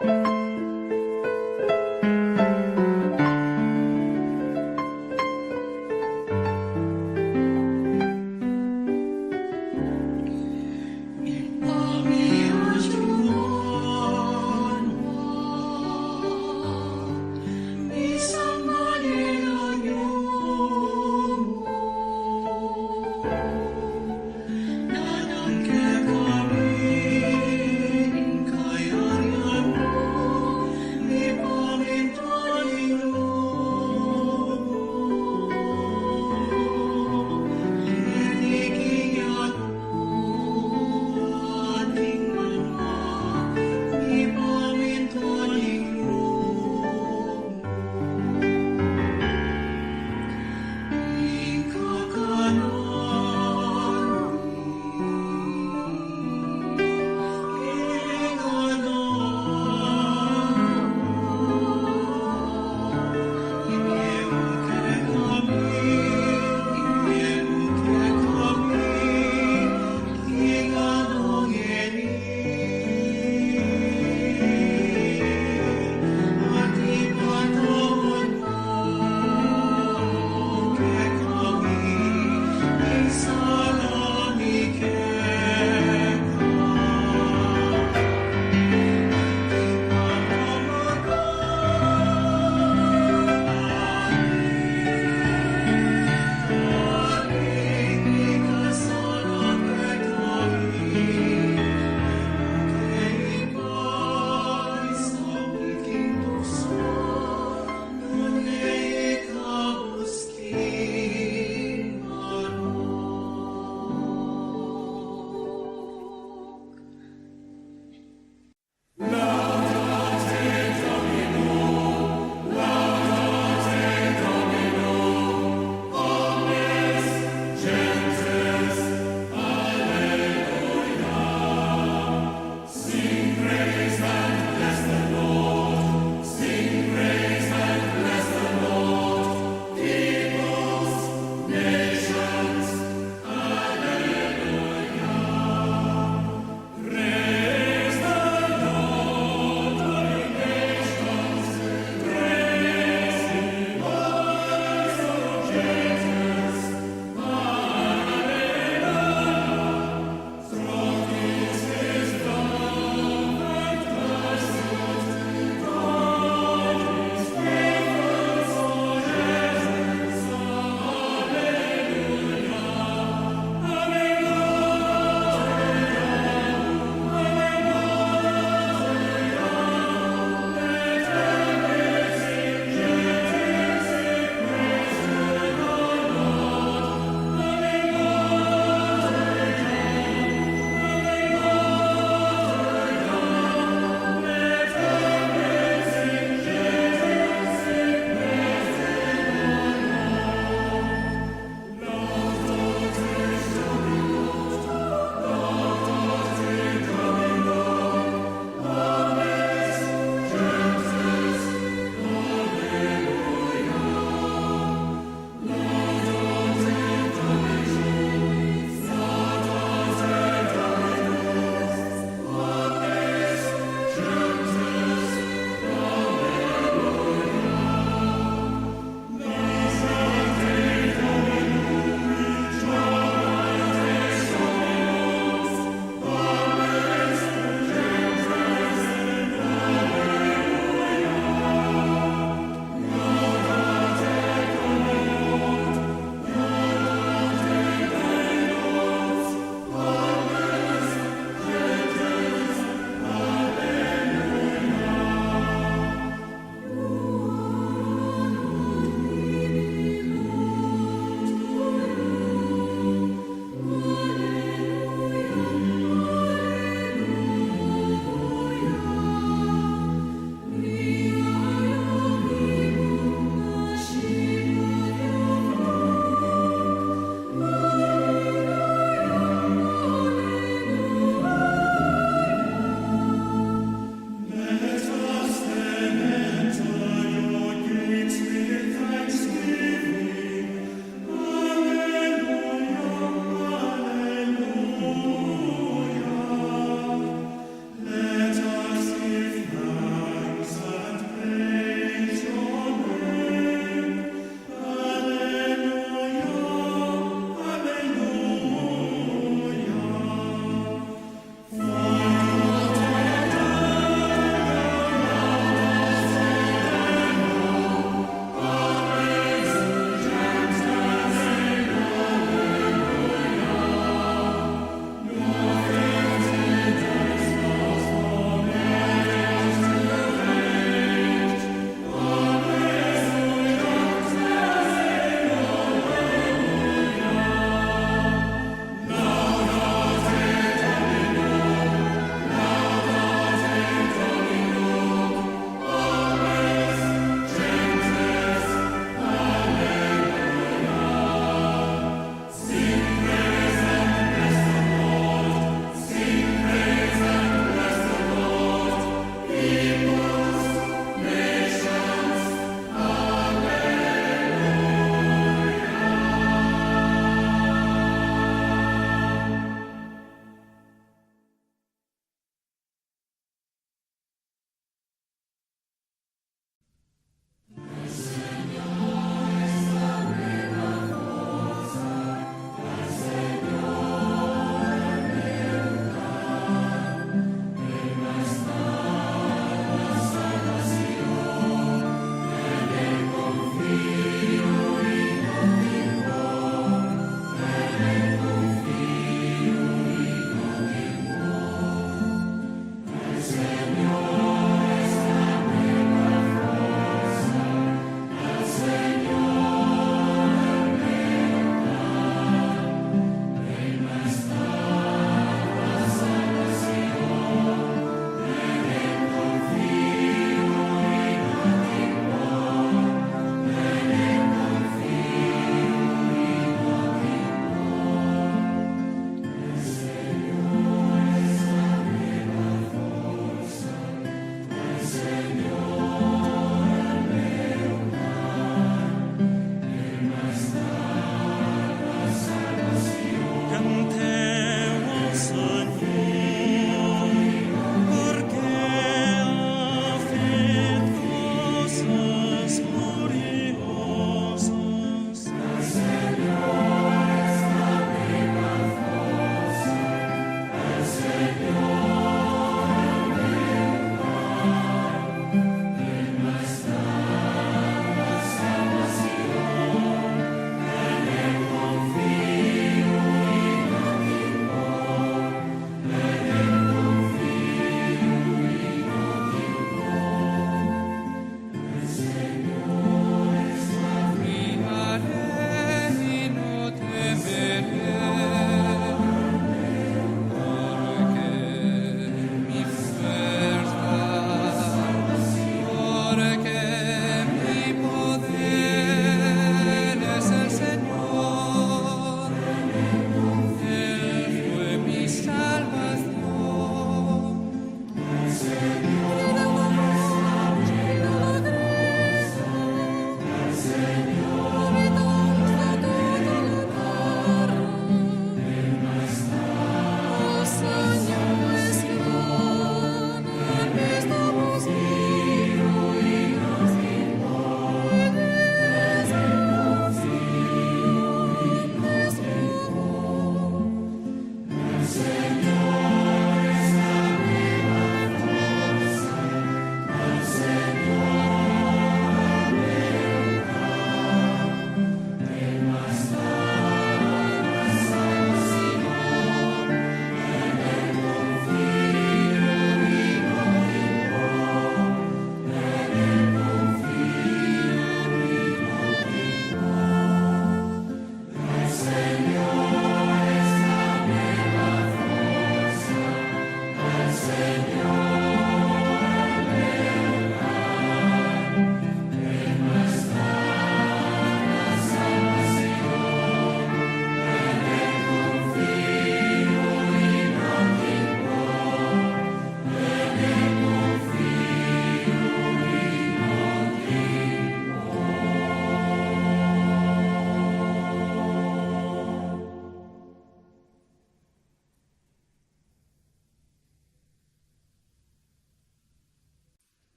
Nanan ke kami, ingkay arian mo.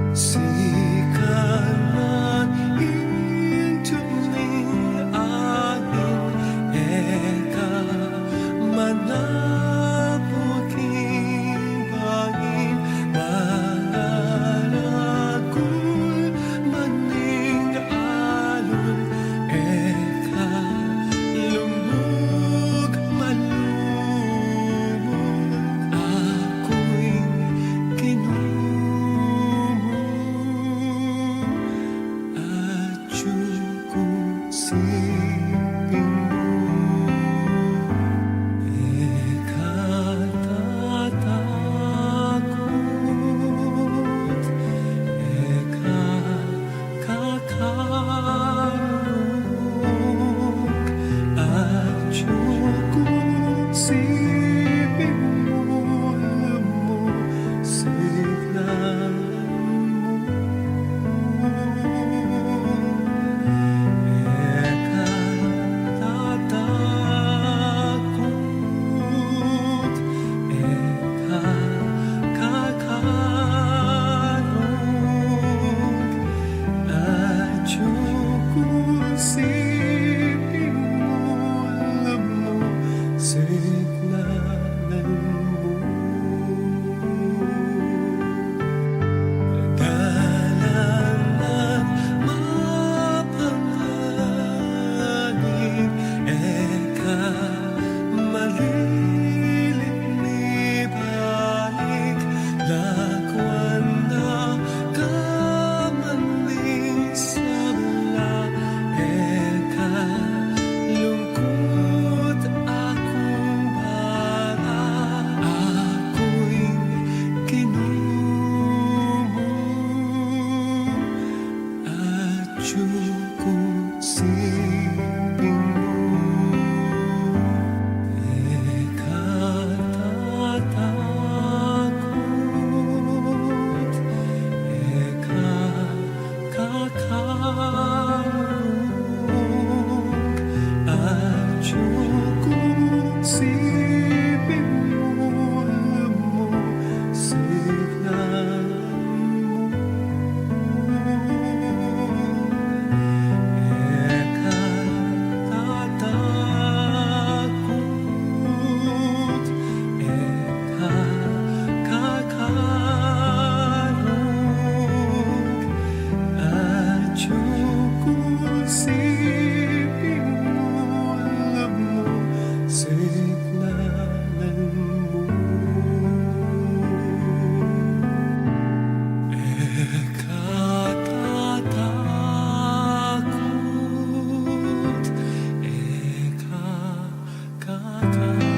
Sikanan intuming aking eka manabuking bahin manaragul maning alul eka lumug malumog ako'y kinumo at siping Ekatatakot, ekakakarong, at siping mo, alam mo, siglan Ekatatakot, ekakakarong, at siping mo, alam mo, siglanan mo. Dalangan mapanganig, eka malilit ni balik, lakwan na kamaning sabla, eka lungkot akong bara, ako'y kinumo at siping mo. Ekatatakot, ekakakarong, at siping mo, alam mo, siglan mo. Ekatatakot, ekakakarong, at siping mo, alam mo, siglanan mo. Ekatatakot, ekakakarong.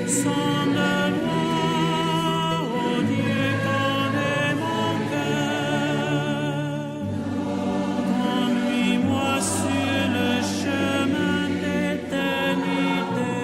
Sans le roi, oh Dieu, connais mon cœur. Conduis-moi sur le chemin d'éternité.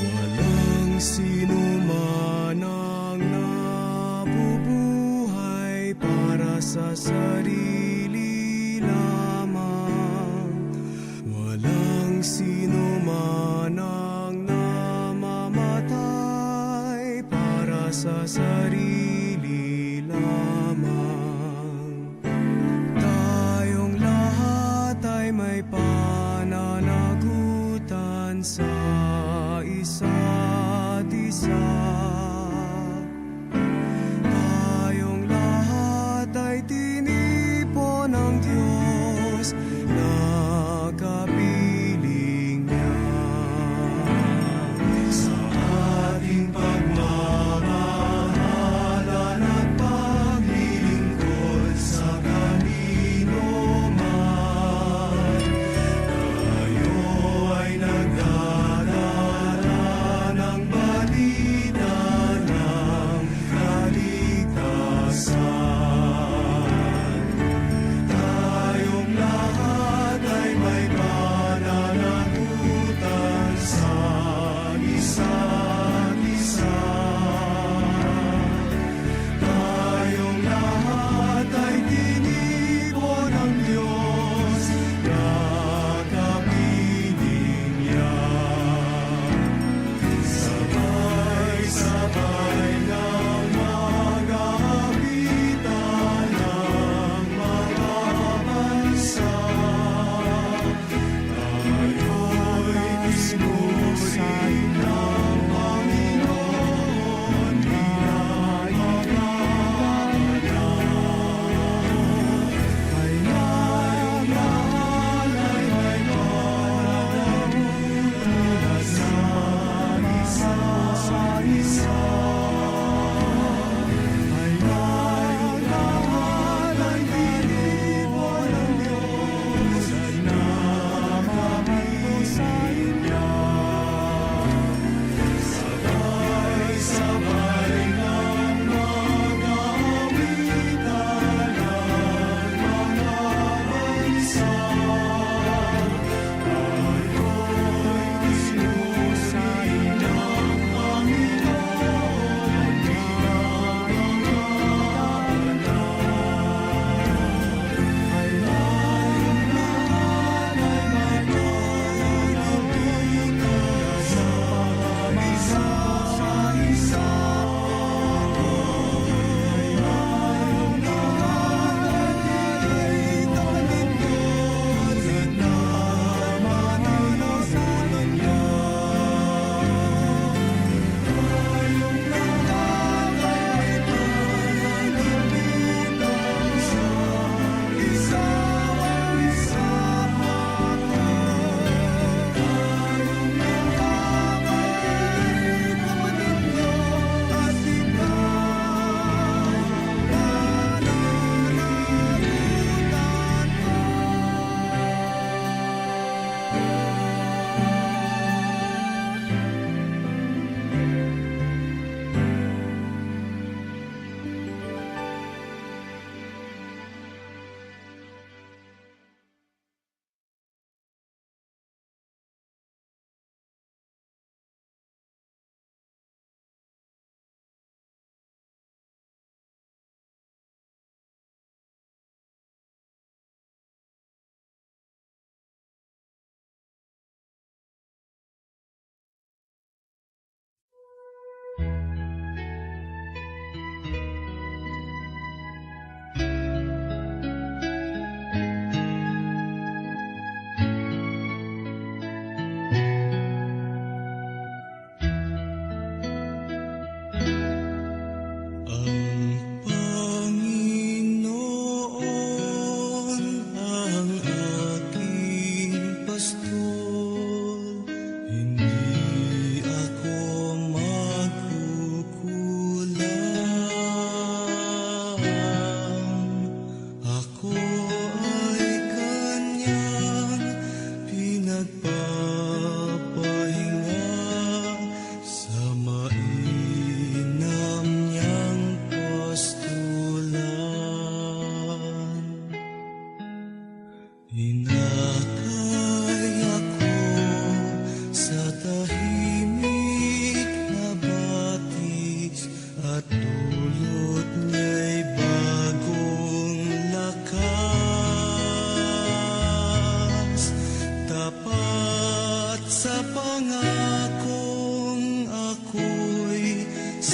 Walang sino man ang nabubuhay para sa sarili lamang. Walang sino man ang namamatay para sa sarili lamang. Tayong lahat ay may pananagutan sa isa't isa. Tayong lahat ay tinipon ng Diyos na kapiling niya. Sa ating pagmamahalan at pag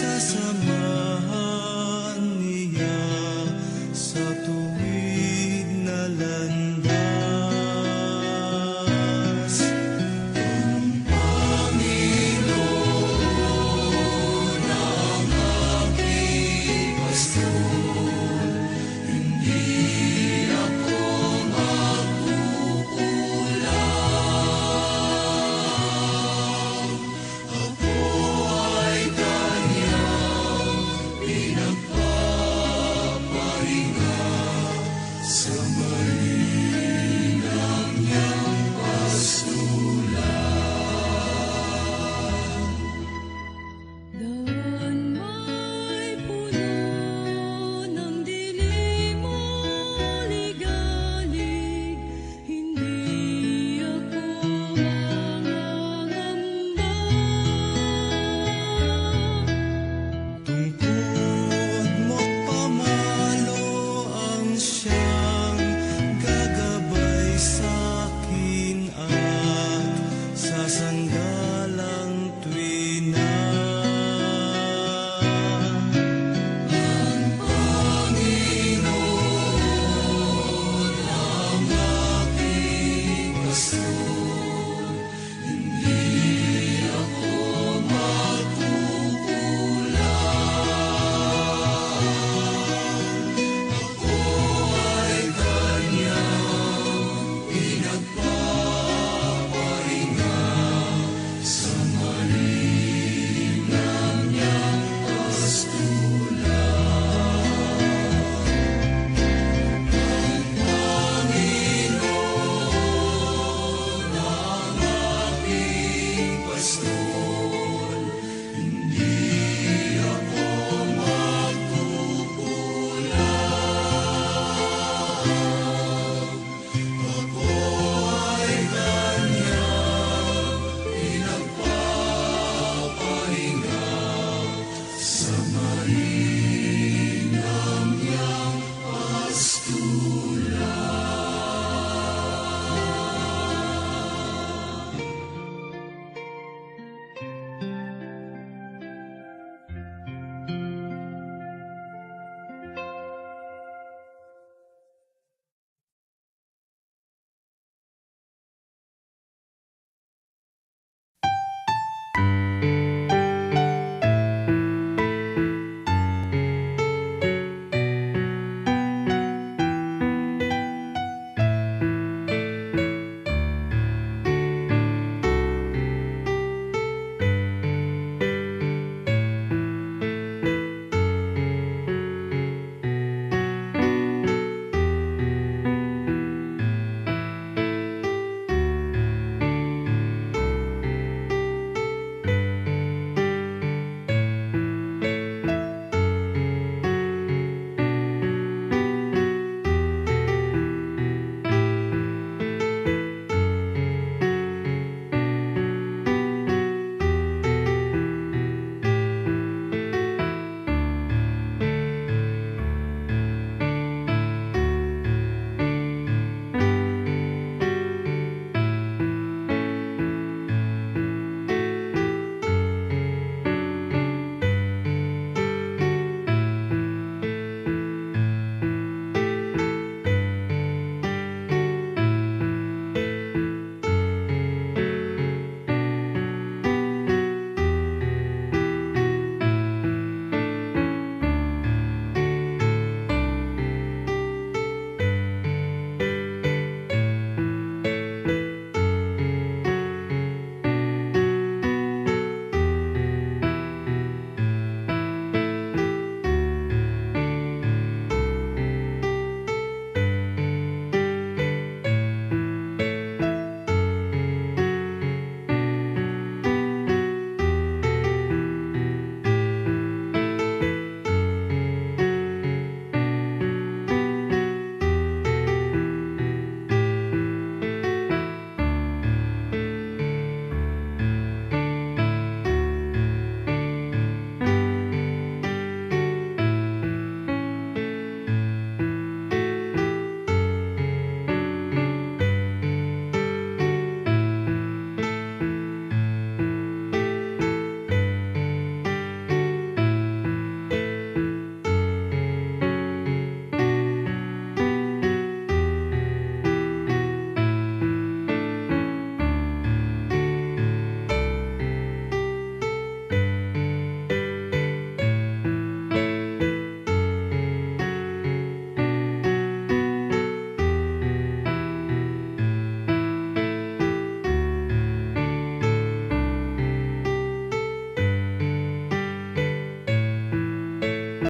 nagsasama